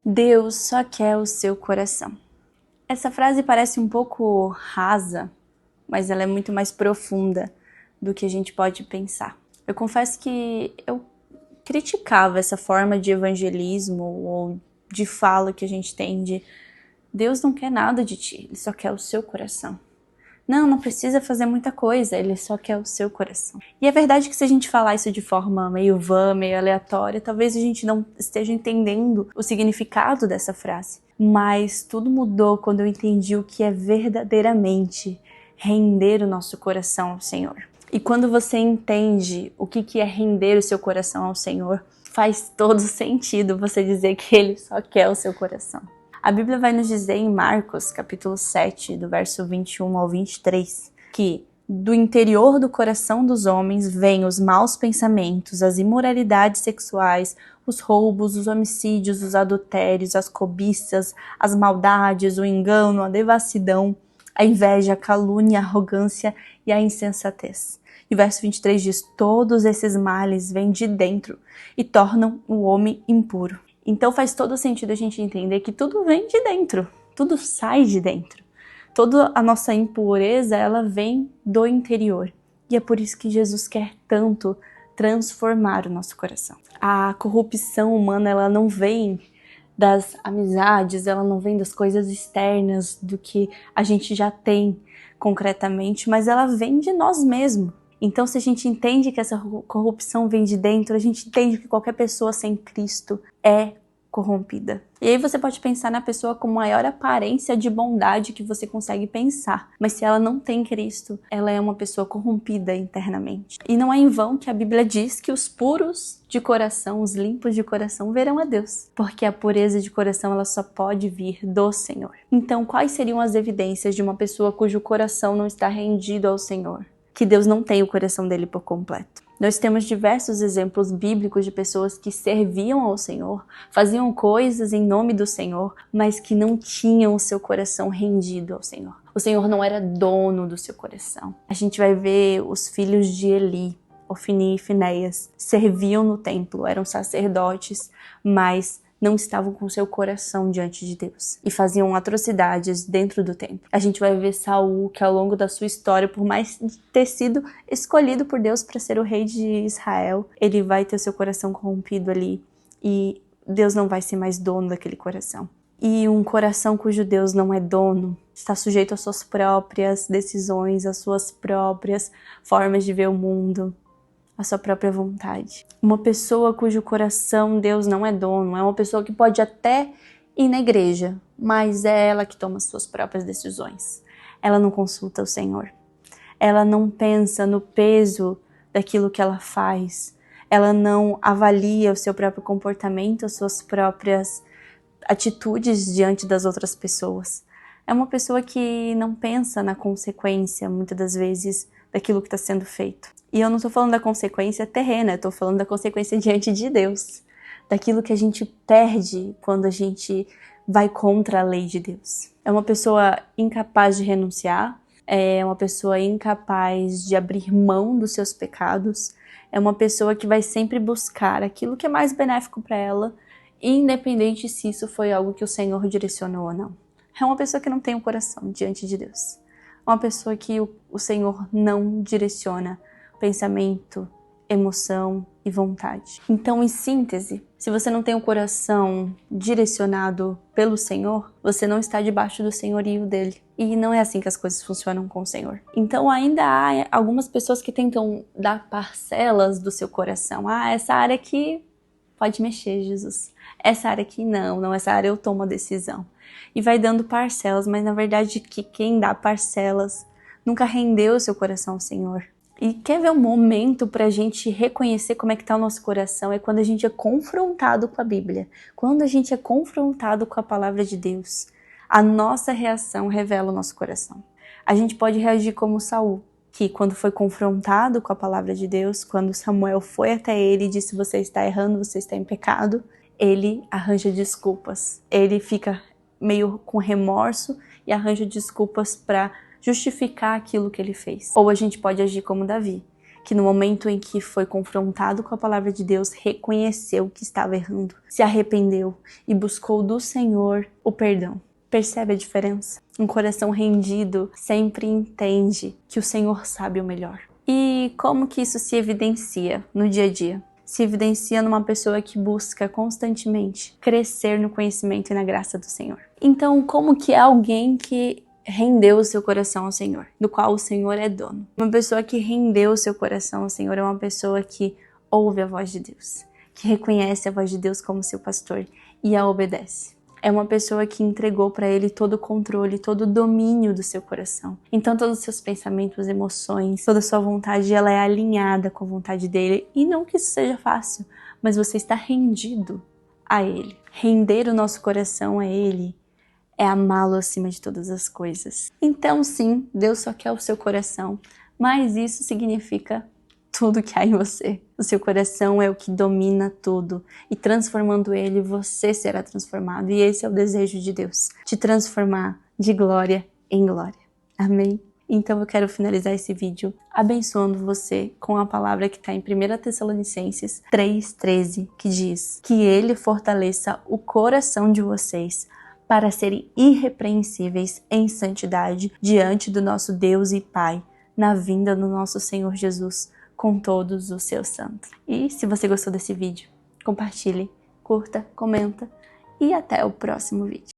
Deus só quer o seu coração. Essa frase parece um pouco rasa, mas ela é muito mais profunda do que a gente pode pensar. Eu confesso que eu criticava essa forma de evangelismo ou de fala que a gente tem de Deus não quer nada de ti, Ele só quer o seu coração. Não precisa fazer muita coisa, Ele só quer o seu coração. E é verdade que se a gente falar isso de forma meio vã, meio aleatória, talvez a gente não esteja entendendo o significado dessa frase. Mas tudo mudou quando eu entendi o que é verdadeiramente render o nosso coração ao Senhor. E quando você entende o que é render o seu coração ao Senhor, faz todo sentido você dizer que Ele só quer o seu coração. A Bíblia vai nos dizer em Marcos, capítulo 7, do verso 21 ao 23, que do interior do coração dos homens vêm os maus pensamentos, as imoralidades sexuais, os roubos, os homicídios, os adultérios, as cobiças, as maldades, o engano, a devassidão, a inveja, a calúnia, a arrogância e a insensatez. E o verso 23 diz, todos esses males vêm de dentro e tornam o homem impuro. Então faz todo sentido a gente entender que tudo vem de dentro, tudo sai de dentro. Toda a nossa impureza, ela vem do interior. E é por isso que Jesus quer tanto transformar o nosso coração. A corrupção humana, ela não vem das amizades, ela não vem das coisas externas, do que a gente já tem concretamente, mas ela vem de nós mesmos. Então, se a gente entende que essa corrupção vem de dentro, a gente entende que qualquer pessoa sem Cristo é corrompida. E aí você pode pensar na pessoa com maior aparência de bondade que você consegue pensar, mas se ela não tem Cristo, ela é uma pessoa corrompida internamente. E não é em vão que a Bíblia diz que os puros de coração, os limpos de coração, verão a Deus, porque a pureza de coração ela só pode vir do Senhor. Então, quais seriam as evidências de uma pessoa cujo coração não está rendido ao Senhor? Que Deus não tem o coração dele por completo. Nós temos diversos exemplos bíblicos de pessoas que serviam ao Senhor, faziam coisas em nome do Senhor, mas que não tinham o seu coração rendido ao Senhor. O Senhor não era dono do seu coração. A gente vai ver os filhos de Eli, Ofni e Finéias, serviam no templo, eram sacerdotes, mas não estavam com seu coração diante de Deus e faziam atrocidades dentro do templo. A gente vai ver Saul, que ao longo da sua história, por mais ter sido escolhido por Deus para ser o rei de Israel, ele vai ter seu coração corrompido ali e Deus não vai ser mais dono daquele coração. E um coração cujo Deus não é dono está sujeito às suas próprias decisões, às suas próprias formas de ver o mundo, a sua própria vontade. Uma pessoa cujo coração Deus não é dono, é uma pessoa que pode até ir na igreja, mas é ela que toma suas próprias decisões. Ela não consulta o Senhor. Ela não pensa no peso daquilo que ela faz. Ela não avalia o seu próprio comportamento, as suas próprias atitudes diante das outras pessoas. É uma pessoa que não pensa na consequência, muitas das vezes, daquilo que está sendo feito. E eu não estou falando da consequência terrena, eu estou falando da consequência diante de Deus. Daquilo que a gente perde quando a gente vai contra a lei de Deus. É uma pessoa incapaz de renunciar, é uma pessoa incapaz de abrir mão dos seus pecados, é uma pessoa que vai sempre buscar aquilo que é mais benéfico para ela, independente se isso foi algo que o Senhor direcionou ou não. É uma pessoa que não tem um coração diante de Deus. Uma pessoa que o Senhor não direciona pensamento, emoção e vontade. Então, em síntese, se você não tem o coração direcionado pelo Senhor, você não está debaixo do senhorio dele. E não é assim que as coisas funcionam com o Senhor. Então, ainda há algumas pessoas que tentam dar parcelas do seu coração. Essa área aqui pode mexer, Jesus. Essa área aqui não, essa área eu tomo a decisão. E vai dando parcelas, mas na verdade que quem dá parcelas nunca rendeu o seu coração ao Senhor. E quer ver um momento para a gente reconhecer como é que está o nosso coração? É quando a gente é confrontado com a Bíblia. Quando a gente é confrontado com a palavra de Deus, a nossa reação revela o nosso coração. A gente pode reagir como Saul, que quando foi confrontado com a palavra de Deus, quando Samuel foi até ele e disse, você está errando, você está em pecado, ele arranja desculpas. Ele fica meio com remorso e arranja desculpas para justificar aquilo que ele fez. Ou a gente pode agir como Davi, que no momento em que foi confrontado com a palavra de Deus, reconheceu que estava errando, se arrependeu e buscou do Senhor o perdão. Percebe a diferença? Um coração rendido sempre entende que o Senhor sabe o melhor. E como que isso se evidencia no dia a dia? Se evidencia numa pessoa que busca constantemente crescer no conhecimento e na graça do Senhor. Então, como que é alguém que rendeu o seu coração ao Senhor, do qual o Senhor é dono? Uma pessoa que rendeu o seu coração ao Senhor é uma pessoa que ouve a voz de Deus, que reconhece a voz de Deus como seu pastor e a obedece. É uma pessoa que entregou para Ele todo o controle, todo o domínio do seu coração. Então todos os seus pensamentos, emoções, toda a sua vontade, ela é alinhada com a vontade dEle. E não que isso seja fácil, mas você está rendido a Ele. Render o nosso coração a Ele é amá-lo acima de todas as coisas. Então sim, Deus só quer o seu coração, mas isso significa tudo que há em você. O seu coração é o que domina tudo. E transformando ele, você será transformado. E esse é o desejo de Deus. Te transformar de glória em glória. Amém? Então eu quero finalizar esse vídeo abençoando você com a palavra que está em 1 Tessalonicenses 3,13, que diz que Ele fortaleça o coração de vocês para serem irrepreensíveis em santidade diante do nosso Deus e Pai, na vinda do nosso Senhor Jesus, com todos os seus santos. E se você gostou desse vídeo, compartilhe, curta, comenta e até o próximo vídeo.